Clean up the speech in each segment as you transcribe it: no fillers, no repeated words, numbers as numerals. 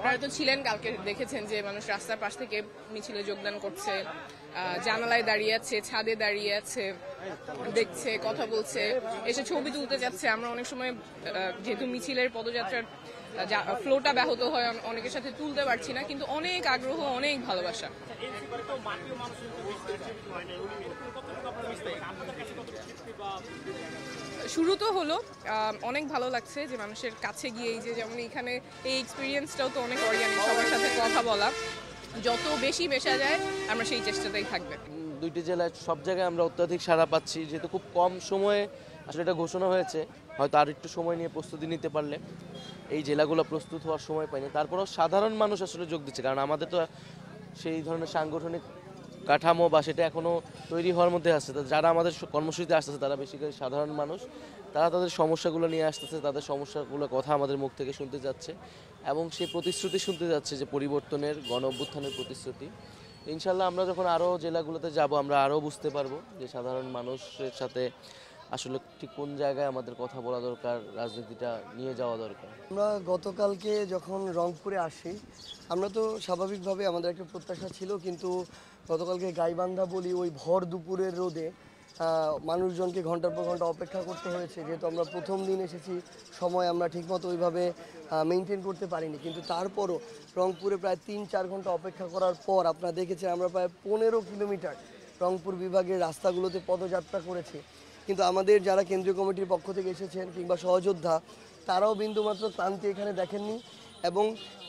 আপনারা তো ছিলেন কালকে, দেখেছেন যে মানুষ রাস্তার পাশ থেকে মিছিলে যোগদান করছে, জানালায় দাঁড়িয়ে আছে, ছাদে দাঁড়িয়ে আছে, দেখছে, কথা বলছে, এসে ছবি তুলতে যাচ্ছে। আমরা অনেক সময় যেহেতু মিছিলের পদযাত্রার ফ্লোটা ব্যাহত হয়, অনেকের সাথে তুলতে পারছি না, কিন্তু অনেক আগ্রহ, অনেক ভালোবাসা। শুরু তো হলো, অনেক ভালো লাগছে যে মানুষের কাছে গিয়ে এই যে যেমন এখানে এই এক্সপিরিয়েন্সটাও তো অনেক অর্গানিক, সবার সাথে কথা বলা, যত বেশি মেশা যায় আমরা সেই চেষ্টাটাই থাকবে। দুইটি জেলায় সব জায়গায় আমরা অত্যাধিক সাড়া পাচ্ছি, যেহেতু খুব কম সময়ে আসলে এটা ঘোষণা হয়েছে, হয়তো আর একটু সময় নিয়ে প্রস্তুতি নিতে পারলে এই জেলাগুলো প্রস্তুত হওয়ার সময় পায়নি। তারপরেও সাধারণ মানুষ আসলে যোগ দিচ্ছে, কারণ আমাদের তো সেই ধরনের সাংগঠনিক কাঠামো বা সেটা এখনও তৈরি হওয়ার মধ্যে আছে। যারা আমাদের কর্মসূচিতে আসতেছে তারা বেশিরভাগ সাধারণ মানুষ, তারা তাদের সমস্যাগুলো নিয়ে আসতেছে, তাদের সমস্যাগুলোর কথা আমাদের মুখ থেকে শুনতে যাচ্ছে এবং সেই প্রতিশ্রুতি শুনতে যাচ্ছে যে পরিবর্তনের, গণ অভ্যুত্থানের প্রতিশ্রুতি। ইনশাল্লাহ আমরা যখন আরও জেলাগুলোতে যাব আমরা আরও বুঝতে পারবো যে সাধারণ মানুষের সাথে আসলে ঠিক কোন জায়গায় আমাদের কথা বলা দরকার, রাজনীতিটা নিয়ে যাওয়া দরকার। আমরা গতকালকে যখন রংপুরে আসি, আমরা তো স্বাভাবিকভাবে আমাদের একটা প্রত্যাশা ছিল, কিন্তু গতকালকে গাইবান্ধা বলি ওই ভর দুপুরের রোদে মানুষজনকে ঘন্টার পর ঘন্টা অপেক্ষা করতে হয়েছে, যেহেতু আমরা প্রথম দিন এসেছি, সময় আমরা ঠিকমতো ওইভাবে মেনটেন করতে পারিনি। কিন্তু তারপরও রংপুরে প্রায় 3-4 ঘন্টা অপেক্ষা করার পর আপনারা দেখেছেন আমরা প্রায় 15 কিলোমিটার রংপুর বিভাগের রাস্তাগুলোতে পদযাত্রা করেছি। কিন্তু আমাদের যারা কেন্দ্রীয় কমিটির পক্ষ থেকে এসেছেন কিংবা সহযোদ্ধা, তারাও বিন্দুমাত্র ক্লান্তি এখানে দেখেননি। এবং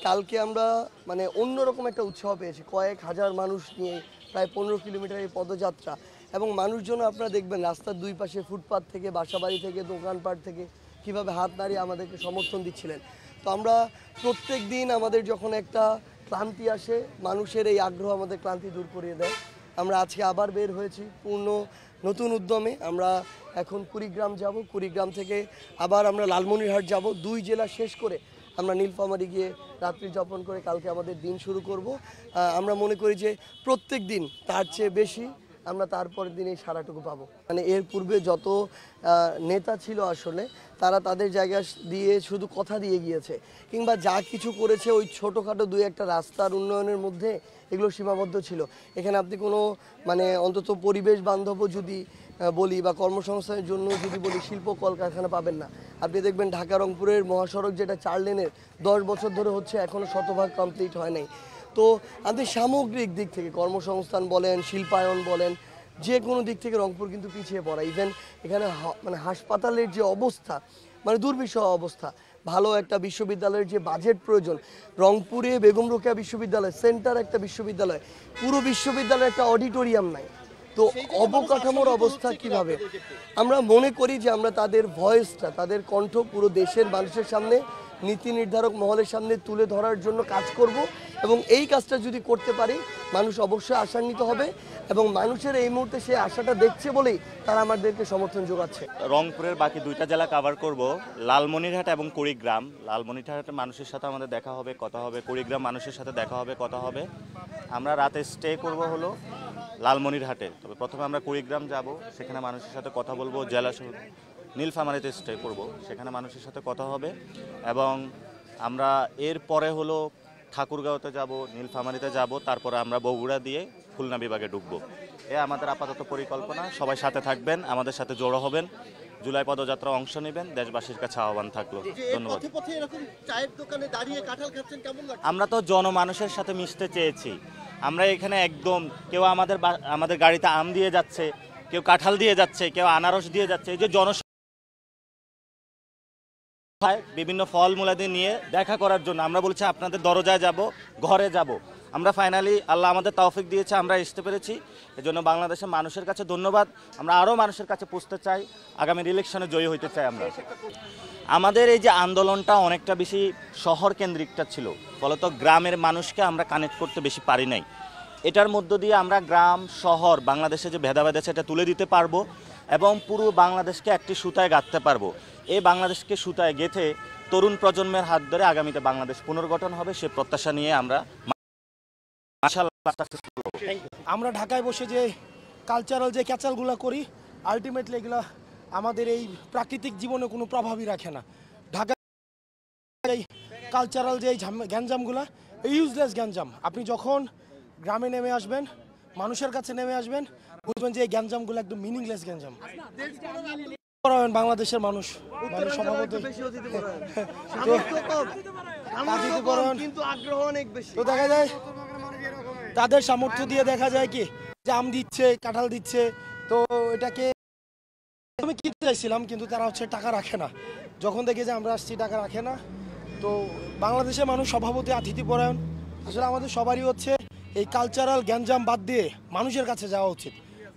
কালকে আমরা মানে অন্যরকম একটা উৎসাহ পেয়েছি, কয়েক হাজার মানুষ নিয়ে প্রায় 15 কিলোমিটার এই পদযাত্রা। এবং মানুষজন আপনারা দেখবেন রাস্তার দুই পাশে ফুটপাত থেকে, বাসাবাড়ি থেকে, দোকানপাট থেকে কীভাবে হাত নাড়িয়ে আমাদেরকে সমর্থন দিচ্ছিলেন। তো আমরা প্রত্যেক দিন আমাদের যখন একটা ক্লান্তি আসে, মানুষের এই আগ্রহ আমাদের ক্লান্তি দূর করিয়ে দেয়। আমরা আজকে আবার বের হয়েছি পূর্ণ নতুন উদ্যমে। আমরা এখন কুড়িগ্রাম যাব, কুড়িগ্রাম থেকে আবার আমরা লালমনিরহাট যাব, 2 জেলা শেষ করে আমরা নীলফামারী গিয়ে রাত্রি যাপন করে কালকে আমাদের দিন শুরু করব। আমরা মনে করি যে প্রত্যেক দিন তার চেয়ে বেশি আমরা তারপরের দিন এই সারাটুকু পাবো। মানে এর পূর্বে যত নেতা ছিল আসলে তারা তাদের জায়গা দিয়ে শুধু কথা দিয়ে গিয়েছে, কিংবা যা কিছু করেছে ওই ছোটোখাটো 2-1টা রাস্তার উন্নয়নের মধ্যে এগুলো সীমাবদ্ধ ছিল। এখানে আপনি কোনো মানে অন্তত পরিবেশ বান্ধব যদি বলি বা কর্মসংস্থানের জন্য যদি বলি শিল্প কলকারখানা পাবেন না। আপনি দেখবেন ঢাকা রংপুরের মহাসড়ক যেটা 4 লেনের 10 বছর ধরে হচ্ছে, এখনও শতভাগ কমপ্লিট হয় নাই। তো আপনি সামগ্রিক দিক থেকে কর্মসংস্থান বলেন, শিল্পায়ন বলেন, যে কোনো দিক থেকে রংপুর কিন্তু পিছিয়ে পড়া। ইভেন এখানে মানে হাসপাতালের যে অবস্থা, মানে দুর্বিষহ অবস্থা। ভালো একটা বিশ্ববিদ্যালয়ের যে বাজেট প্রয়োজন, রংপুরে বেগম রোকেয়া বিশ্ববিদ্যালয় সেন্টার একটা বিশ্ববিদ্যালয়, পুরো বিশ্ববিদ্যালয়ের একটা অডিটোরিয়াম নাই। তো অবকাঠামোর অবস্থা কিভাবে? আমরা মনে করি যে আমরা তাদের ভয়েসটা, তাদের কণ্ঠ পুরো দেশের মানুষের সামনে, নীতি নির্ধারক মহলের সামনে তুলে ধরার জন্য কাজ করব। এবং এই কাজটা যদি করতে পারি, মানুষ অবশ্যই আশান্বিত হবে এবং মানুষের এই মুহূর্তে সে আশাটা দেখছে বলেই তারা আমাদেরকে সমর্থন যোগাচ্ছে। রংপুরের বাকি 2টা জেলা কভার করব, লালমনিরহাট এবং কুড়িগ্রাম। লালমনিরহাটের মানুষের সাথে আমাদের দেখা হবে, কথা হবে, কুড়িগ্রাম মানুষের সাথে দেখা হবে, কথা হবে। আমরা রাতে স্টে করব হলো লালমনিরহাটে, তবে প্রথমে আমরা কুড়িগ্রাম যাব, সেখানে মানুষের সাথে কথা বলবো। জেলা নীলফামারীতে স্টে করব, সেখানে মানুষের সাথে কথা হবে। এবং আমরা এর পরে হলো ঠাকুরগাঁওতে যাব, নীলফামারীতে যাব, তারপরে আমরা বগুড়া দিয়ে খুলনা বিভাগে ঢুকবো। এ আমাদের আপাতত পরিকল্পনা। সবাই সাথে থাকবেন, আমাদের সাথে জড়ো হবেন, জুলাই পদযাত্রা অংশ নেবেন, দেশবাসীর কাছে আহ্বান থাকলো। ধন্যবাদ। আমরা তো জনমানুষের সাথে মিশতে চেয়েছি। আমরা এখানে একদম কেউ আমাদের গাড়িতে আম দিয়ে যাচ্ছে, কেউ কাঁঠাল দিয়ে যাচ্ছে, কেউ আনারস দিয়ে যাচ্ছে। এই যে বিভিন্ন ফলমূলাদি নিয়ে দেখা করার জন্য আমরা বলছি আপনাদের দরজায় যাব, ঘরে যাব। আমরা ফাইনালি আল্লাহ আমাদের তৌফিক দিয়েছে, আমরা আসতে পেরেছি। এজন্য বাংলাদেশের মানুষের কাছে ধন্যবাদ। আমরা আরও মানুষের কাছে পৌঁছতে চাই, আগামী ইলেকশনে জয়ী হইতে চাই। আমরা আমাদের এই যে আন্দোলনটা অনেকটা বেশি শহর কেন্দ্রিকটা ছিল, ফলত গ্রামের মানুষকে আমরা কানেক্ট করতে বেশি পারি নাই। এটার মধ্য দিয়ে আমরা গ্রাম শহর বাংলাদেশে যে ভেদাভেদ আছে এটা তুলে দিতে পারবো এবং পুরো বাংলাদেশকে একটি সুতায় গাঁথতে পারবো। এই বাংলাদেশকে সুতায় গেঁথে তরুণ প্রজন্মের হাত ধরে আগামীতে বাংলাদেশ পুনর্গঠন হবে, সে প্রত্যাশা নিয়ে আমরা ঢাকায় বসে যে কালচারাল যে ক্যাচালগুলো করি, আলটিমেটলি এগুলো আমাদের এই প্রাকৃতিক জীবনে কোনো প্রভাবই রাখে না। ঢাকা এই কালচারাল যে এই গ্যাঞ্জামগুলা, এই ইউজলেস গ্যাঞ্জাম, আপনি যখন গ্রামে নেমে আসবেন, মানুষের কাছে নেমে আসবেন, বুঝবেন যে এই গ্যাঞ্জামগুলো একদম মিনিংলেস গ্যাঞ্জাম। বাংলাদেশের মানুষ স্বভাবতই কিন্তু আগ্রহ অনেক বেশি। তো দেখা যায় তাদের সামর্থ্য দিয়ে দেখা যায় কি যে আম দিচ্ছে, কাঁঠাল দিচ্ছে, তো এটাকে আমি কিনতে চাইছিলাম কিন্তু তারা হচ্ছে টাকা রাখে না। যখন দেখে যে আমরা আসছি টাকা রাখে না, তো বাংলাদেশের মানুষ স্বভাবতই আতিথ্যপরায়ণ। আসলে আমাদের সবারই হচ্ছে এই কালচারাল গ্যাঞ্জাম বাদ দিয়ে মানুষের কাছে যাওয়া উচিত।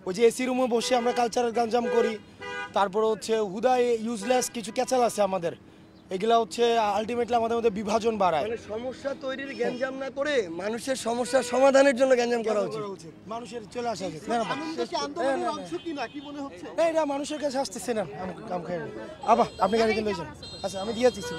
ওই যে এসি রুমে বসে আমরা কালচারাল গ্যাঞ্জাম করি, তারপরে হচ্ছে হুদায় ইউজলেস কিছু ক্যাচাল আছে আমাদের, এগুলা হচ্ছে আলটিমেটলি আমাদের মধ্যে বিভাজন বাড়ায়। মানে সমস্যা তৈরির গ্যাঞ্জাম না করে মানুষের সমস্যার সমাধানের জন্য গ্যাঞ্জাম করা উচিত। মানুষের চলে আসা উচিত। না, এটা মানুষের কাছে আসতেছে না। আম খাই আবার আপনি গাড়ি কিনতে আচ্ছা আমি দিয়ে দিচ্ছি।